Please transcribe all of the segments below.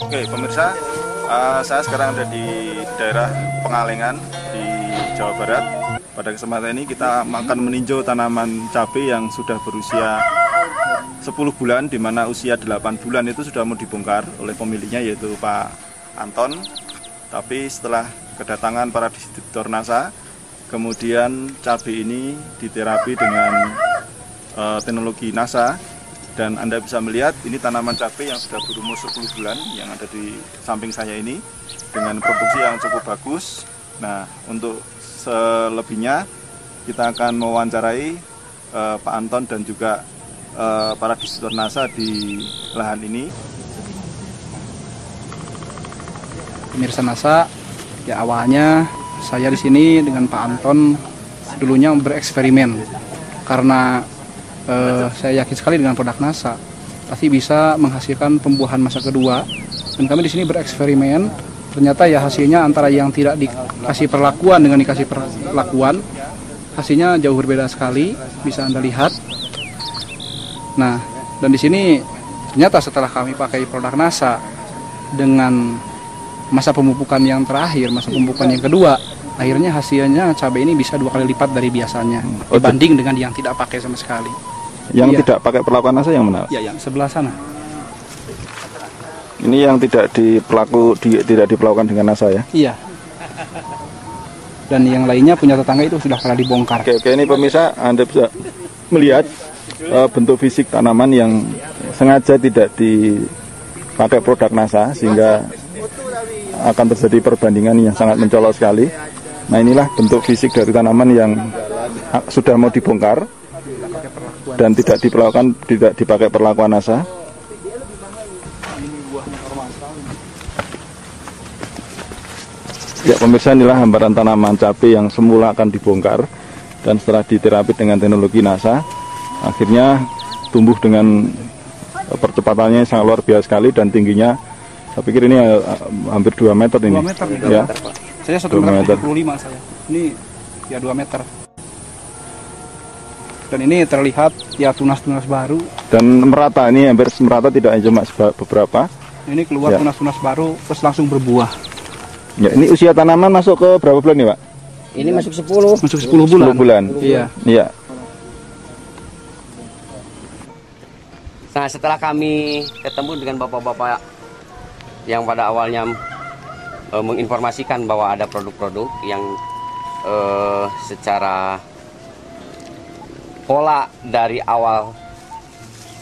Oke pemirsa, saya sekarang ada di daerah Pengalengan di Jawa Barat. Pada kesempatan ini kita akan meninjau tanaman cabai yang sudah berusia 10 bulan, di mana usia 8 bulan itu sudah mau dibongkar oleh pemiliknya, yaitu Pak Anton. Tapi setelah kedatangan para distributor NASA, kemudian cabai ini diterapi dengan teknologi NASA. Dan Anda bisa melihat ini tanaman cabai yang sudah berumur 10 bulan yang ada di samping saya ini, dengan produksi yang cukup bagus. Nah, untuk selebihnya kita akan mewawancarai Pak Anton dan juga para distributor NASA di lahan ini. Pemirsa NASA, ya awalnya saya di sini dengan Pak Anton dulunya bereksperimen karena saya yakin sekali dengan produk NASA pasti bisa menghasilkan pembuahan masa kedua, dan kami di sini bereksperimen. Ternyata ya hasilnya antara yang tidak dikasih perlakuan dengan dikasih perlakuan, hasilnya jauh berbeda sekali, bisa Anda lihat. Nah, dan di sini ternyata setelah kami pakai produk NASA dengan masa pemupukan yang terakhir, masa pemupukan yang kedua, akhirnya hasilnya cabai ini bisa 2 kali lipat dari biasanya dibanding dengan yang tidak pakai sama sekali. Yang tidak pakai perlakuan NASA yang mana? Ya, yang sebelah sana. Ini yang tidak diperlakukan dengan NASA ya? Iya. Dan yang lainnya punya tetangga itu sudah pernah dibongkar. Oke, ini pemirsa, Anda bisa melihat bentuk fisik tanaman yang sengaja tidak dipakai produk NASA, sehingga akan terjadi perbandingan yang sangat mencolok sekali. Nah, inilah bentuk fisik dari tanaman yang sudah mau dibongkar dan tidak dipakai perlakuan NASA. Ya pemirsa, inilah hamparan tanaman cabai yang semula akan dibongkar dan setelah diterapi dengan teknologi NASA, akhirnya tumbuh dengan percepatannya sangat luar biasa sekali dan tingginya, saya pikir ini hampir 2 meter ini. 2 meter ya. Saya 1,75 m saya. Ini ya 2 meter. Dan ini terlihat ya tunas-tunas baru. Dan merata, ini hampir merata, tidak cuma beberapa. Ini keluar tunas-tunas baru terus langsung berbuah. Ya, ini usia tanaman masuk ke berapa bulan nih, Pak? Ini masuk 10. Masuk 10 bulan. 10 bulan. Iya. Iya. Nah, setelah kami ketemu dengan bapak-bapak yang pada awalnya menginformasikan bahwa ada produk-produk yang secara pola dari awal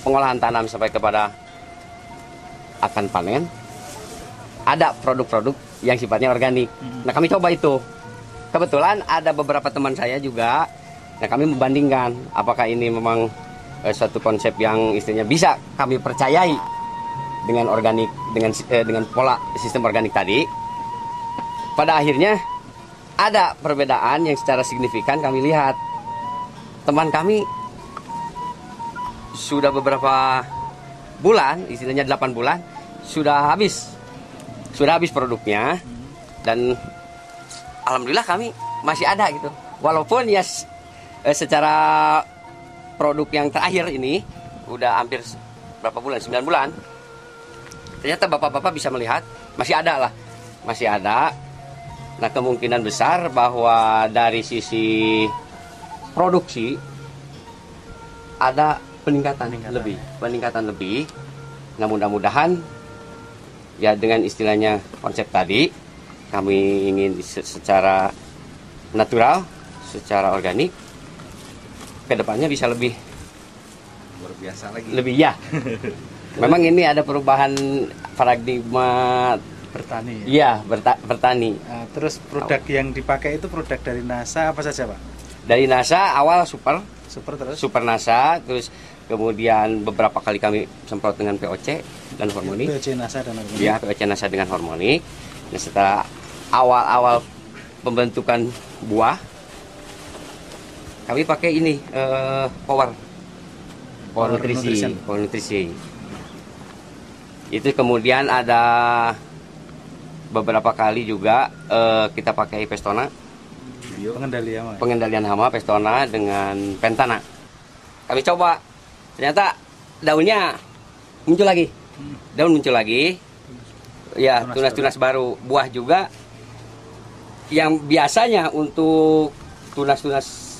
pengolahan tanam sampai kepada akan panen, ada produk-produk yang sifatnya organik. Nah, kami coba itu. Kebetulan ada beberapa teman saya juga. Nah, kami membandingkan apakah ini memang suatu konsep yang istilahnya bisa kami percayai dengan organik, dengan pola sistem organik tadi. Pada akhirnya ada perbedaan yang secara signifikan kami lihat. Teman kami sudah beberapa bulan, istilahnya 8 bulan, sudah habis produknya, dan alhamdulillah kami masih ada gitu. Walaupun ya secara produk yang terakhir ini udah hampir berapa bulan, 9 bulan, ternyata bapak-bapak bisa melihat masih ada lah, masih ada. Nah, kemungkinan besar bahwa dari sisi produksi ada peningkatan lebih. Nah, mudah-mudahan ya dengan istilahnya konsep tadi, kami ingin secara natural, secara organik, kedepannya bisa lebih luar biasa lagi. Lebih ya. Memang ini ada perubahan paradigma bertani. Iya, bertani. Nah, terus produk yang dipakai itu produk dari NASA apa saja, Pak? Dari NASA awal super terus? Super NASA, terus kemudian beberapa kali kami semprot dengan POC dan hormonik. POC NASA dan hormonik. Iya, POC NASA dengan hormonik. Nah, setelah awal-awal pembentukan buah, kami pakai ini power nutrisi. Itu kemudian ada beberapa kali juga kita pakai Pestona, pengendalian hama Pestona dengan Pentana. Kami coba, ternyata daunnya muncul lagi. Ya, tunas-tunas baru. Buah juga yang biasanya untuk tunas-tunas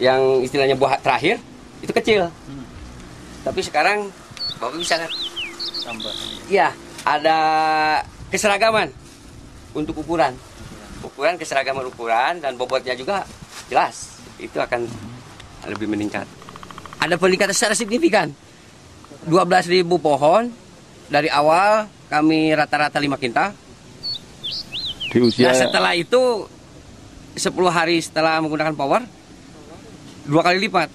yang istilahnya buah terakhir itu kecil. Tapi sekarang Bapak bisa tambah. iya, ada keseragaman untuk ukuran. Keseragaman ukuran dan bobotnya juga jelas. Itu akan lebih meningkat. Ada peningkatan secara signifikan. 12.000 pohon dari awal kami rata-rata 5 kintal. Di usia Nah, setelah itu 10 hari setelah menggunakan power 2 kali lipat,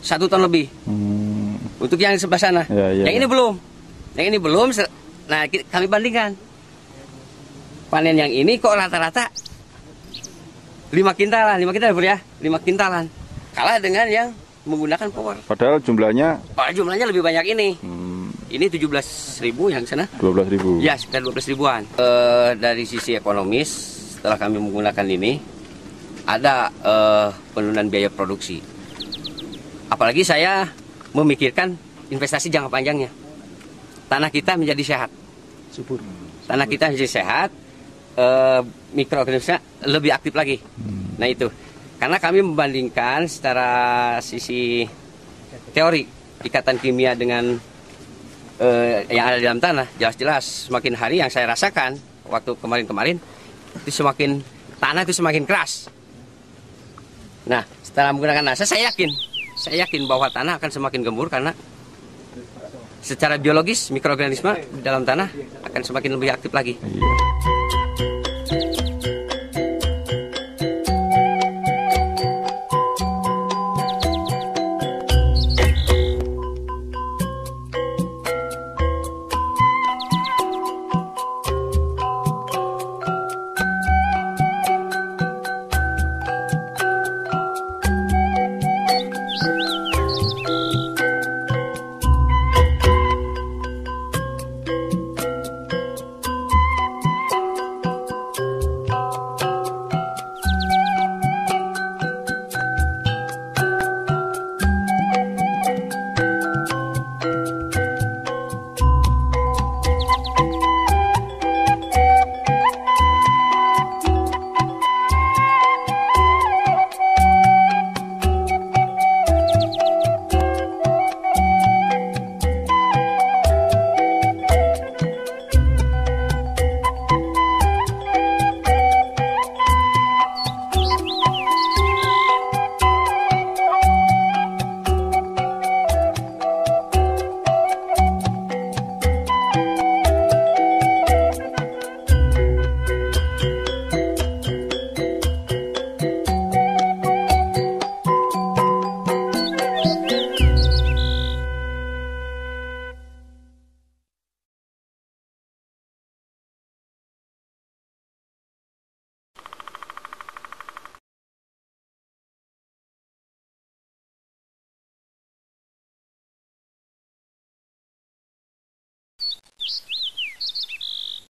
1 ton lebih. Untuk yang di sebelah sana. Ya. Yang ini belum. Nah, kami bandingkan. Panen yang ini kok rata-rata 5 kintalan, 5 kintalan. Kalah dengan yang menggunakan power. padahal jumlahnya Jumlahnya lebih banyak ini. Ini 17.000 yang sana. 12.000. Ya, sekitar 12 ribuan. Dari sisi ekonomis, setelah kami menggunakan ini, ada penurunan biaya produksi. Apalagi saya memikirkan investasi jangka panjangnya. Tanah kita menjadi sehat. Subur. Tanah kita menjadi sehat, mikroorganisme lebih aktif lagi. Nah itu, karena kami membandingkan secara sisi teori ikatan kimia dengan yang ada di dalam tanah, jelas-jelas semakin hari yang saya rasakan waktu kemarin-kemarin itu semakin tanah itu semakin keras. Nah, setelah menggunakan NASA saya yakin bahwa tanah akan semakin gembur karena secara biologis mikroorganisme di dalam tanah akan semakin lebih aktif lagi. Iya.